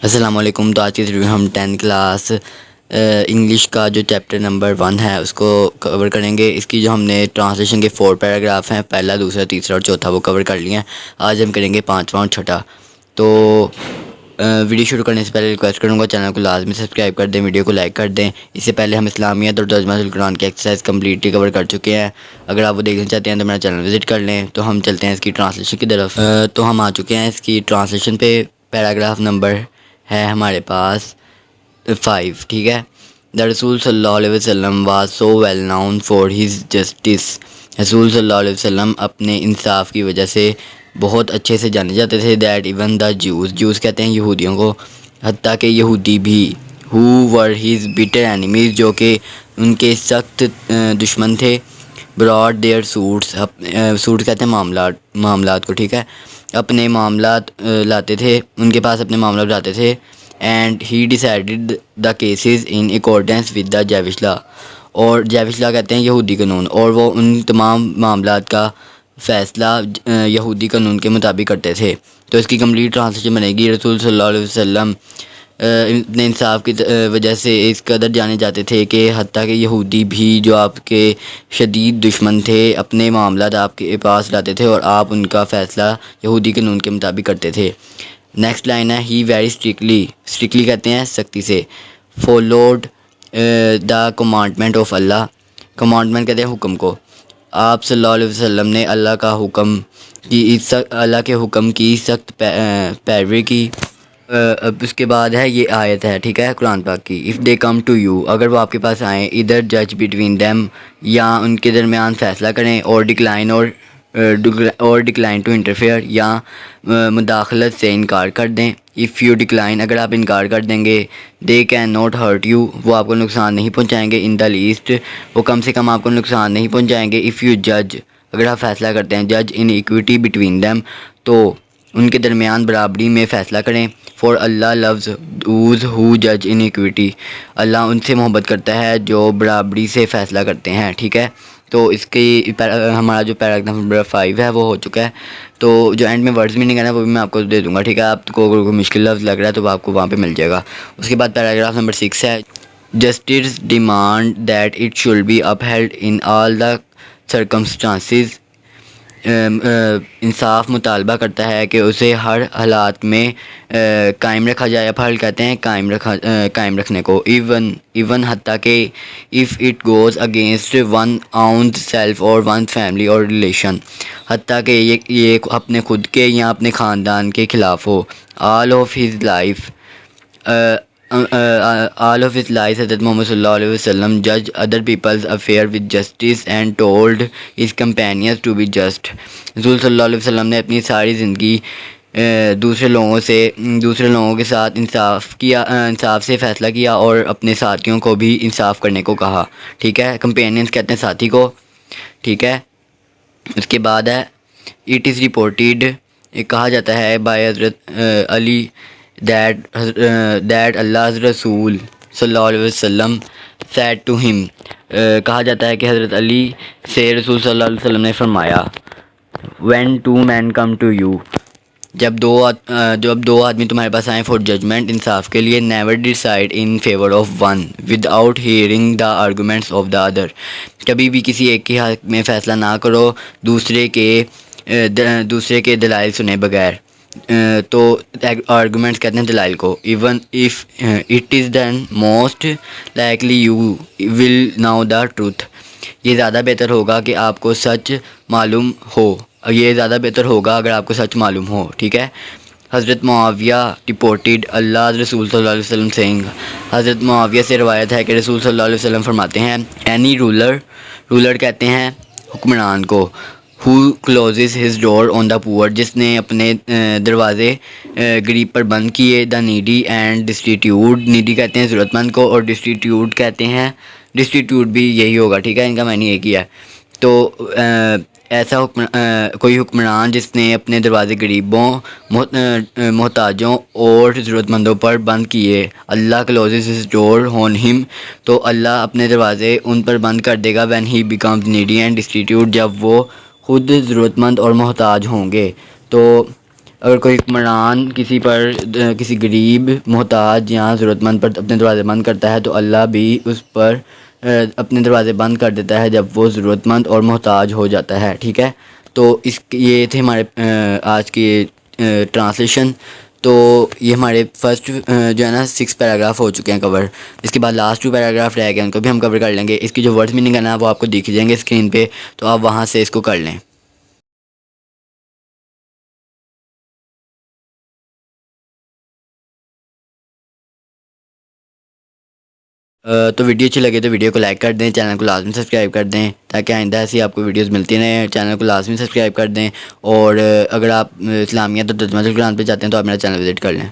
السلام علیکم۔ تو آج کی ریویو ہم 10 کلاس انگلش کا جو چیپٹر نمبر 1 ہے اس کو کور کریں گے۔ اس کی جو ہم نے ٹرانسلیشن کے 4 پیراگراف ہیں، پہلا، دوسرا، تیسرا اور چوتھا، وہ کور کر لیے ہیں۔ آج ہم کریں گے 5واں اور چھٹا۔ تو ویڈیو شروع کرنے سے پہلے ریکویسٹ کروں گا چینل کو لازمی سبسکرائب کر دیں، ویڈیو کو لائک کر دیں۔ اس سے پہلے ہم اسلامیت اور ترجمہ القرآن کی ایکسرسائز کمپلیٹلی کور کر چکے ہیں۔ اگر آپ وہ دیکھنا چاہتے ہیں تو میرا چینل وزٹ کر لیں۔ تو ہم چلتے ہیں اس کی ٹرانسلیشن کی طرف۔ تو ہم آ چکے ہیں اس کی ٹرانسلیشن پہ۔ پیراگراف نمبر ہے ہمارے پاس 5، ٹھیک ہے۔ دا رسول صلی اللہ علیہ وسلم was so well known for his justice. رسول صلی اللہ علیہ وسلم اپنے انصاف کی وجہ سے بہت اچھے سے جانے جاتے تھے۔ دیٹ ایون دا جوز کہتے ہیں یہودیوں کو، حتیٰ کہ یہودی بھی، ہو ور ہز بیٹر اینیمیز، جو کہ ان کے سخت دشمن تھے، براڈ دیئر سوٹس کہتے ہیں معاملات کو، ٹھیک ہے، اپنے معاملات لاتے تھے، ان کے پاس اپنے معاملات لاتے تھے۔ And he decided the cases in accordance with the Jewish law, اور جیوش لا کہتے ہیں یہودی قانون، اور وہ ان تمام معاملات کا فیصلہ یہودی قانون کے مطابق کرتے تھے۔ تو اس کی کمپلیٹ ٹرانسلیشن بنے گی، رسول صلی اللہ علیہ وسلم اپنے انصاف کی وجہ سے اس قدر جانے جاتے تھے کہ حتیٰ کہ یہودی بھی، جو آپ کے شدید دشمن تھے، اپنے معاملات آپ کے پاس لاتے تھے اور آپ ان کا فیصلہ یہودی قانون کے مطابق کرتے تھے۔ نیکسٹ لائن ہے، ہی ویری اسٹرکٹلی کہتے ہیں سختی سے، followed the commandment of Allah, commandment کہتے ہیں حکم کو، آپ صلی اللہ علیہ وسلم نے اللہ کے حکم کی سخت پیروی کی۔ اب اس کے بعد ہے یہ آیت ہے، ٹھیک ہے، قرآن پاک کی۔ If they come to you, اگر وہ آپ کے پاس آئیں، ادھر جج بٹوین دیم، یا ان کے درمیان فیصلہ کریں، اور ڈکلائن ٹو انٹرفیئر، یا مداخلت سے انکار کر دیں۔ اف یو ڈکلائن، اگر آپ انکار کر دیں گے، they can not hurt you, وہ آپ کو نقصان نہیں پہنچائیں گے، ان دا لیسٹ، وہ کم سے کم آپ کو نقصان نہیں پہنچائیں گے۔ اف یو جج، اگر آپ فیصلہ کرتے ہیں، جج ان ایکویٹی بٹوین دیم، تو ان کے درمیان برابری میں فیصلہ کریں۔ For Allah loves those who جج ان ایکویٹی، اللہ ان سے محبت کرتا ہے جو برابری سے فیصلہ کرتے ہیں، ٹھیک ہے۔ تو اس کی ہمارا جو پیراگراف نمبر 5 ہے وہ ہو چکا ہے۔ تو جو اینڈ میں ورڈز میننگ ہے نا وہ بھی میں آپ کو دے دوں گا، ٹھیک ہے۔ آپ کو اگر کوئی مشکل لفظ لگ رہا ہے تو وہ آپ کو وہاں پہ مل جائے گا۔ اس کے بعد پیراگراف نمبر 6 ہے، justice demand that it should be upheld in all the circumstances, انصاف مطالبہ کرتا ہے کہ اسے ہر حالات میں قائم رکھا جائے۔ اپہلڈ کہتے ہیں قائم رکھنے کو، ایون حتیٰ کہ if it goes against one own self اور ون فیملی اور ریلیشن، حتیٰ کہ یہ اپنے خود کے یا اپنے خاندان کے خلاف ہو۔ آل آف ہز لائف حضرت محمد صلی اللہ علیہ وسلم جج other people's affair with justice and told his companions to be just, رسول صلی اللہ علیہ وسلم نے اپنی ساری زندگی دوسرے لوگوں کے ساتھ انصاف سے فیصلہ کیا، اور اپنے ساتھیوں کو بھی انصاف کرنے کو کہا، ٹھیک ہے۔ کمپینینز کہتے ہیں ساتھی کو، ٹھیک ہے۔ اس کے بعد ہے، اٹ از رپورٹڈ، کہا جاتا ہے، بائی حضرت علی دیٹ اللہ رسول صلی اللہ علیہ وسلم said to him، کہا جاتا ہے کہ حضرت علی سے رسول صلی اللہ علیہ وسلم نے فرمایا، when two men come to you، جب دو آدمی تمہارے پاس آئیں، فور ججمنٹ، انصاف کے لیے، never decide in favour of one with out hearing the arguments of the other, کبھی بھی کسی ایک کے حق میں فیصلہ نہ کرو دوسرے کے دلائل سنے بغیر۔ تو آرگومنٹس کہتے ہیں دلائل کو۔ Even if it is then most likely you will know the truth, یہ زیادہ بہتر ہوگا کہ آپ کو سچ معلوم ہو، یہ زیادہ بہتر ہوگا اگر آپ کو سچ معلوم ہو، ٹھیک ہے۔ حضرت معاویہ ریپورٹڈ اللہ رسول صلی اللہ علیہ وسلم سینگ، حضرت معاویہ سے روایت ہے کہ رسول صلی اللہ علیہ وسلم فرماتے ہیں، اینی رولر کہتے ہیں حکمران کو، who closes his door on the poor، جس نے اپنے دروازے غریب پر بند کیے، the needy and destitute، needy کہتے ہیں ضرورت مند کو، اور destitute کہتے ہیں، destitute بھی یہی ہوگا، ٹھیک ہے، ان کا معنی ایک ہی ہے۔ تو ایسا کوئی حکمران جس نے اپنے دروازے غریبوں، محتاجوں اور ضرورت مندوں پر بند کیے، اللہ closes his door on him، تو اللہ اپنے دروازے ان پر بند کر دے گا، when he becomes needy and destitute، جب وہ خود ضرورت مند اور محتاج ہوں گے۔ تو اگر کوئی حکمران کسی پر کسی غریب محتاج یا ضرورت مند پر اپنے دروازے بند کرتا ہے تو اللہ بھی اس پر اپنے دروازے بند کر دیتا ہے جب وہ ضرورت مند اور محتاج ہو جاتا ہے. ٹھیک ہے, تو یہ تھے ہمارے آج کی ٹرانسلیشن. تو یہ ہمارے فرسٹ جو ہے نا 6 پیراگراف ہو چکے ہیں کور. اس کے بعد لاسٹ 2 پیراگراف رہ گئے, ان کو بھی ہم کور کر لیں گے. اس کی جو ورڈ میننگ ہے نا وہ آپ کو دکھ جائیں گے اسکرین پہ, تو آپ وہاں سے اس کو کر لیں. تو ویڈیو اچھی لگے تو ویڈیو کو لائک کر دیں, چینل کو لازمی سبسکرائب کر دیں تاکہ آئندہ ایسی آپ کو ویڈیوز ملتی رہیں. چینل کو لازمی سبسکرائب کر دیں, اور اگر آپ اسلامیہ تو ترجمہ القرآن پہ جاتے ہیں تو آپ میرا چینل وزٹ کر لیں.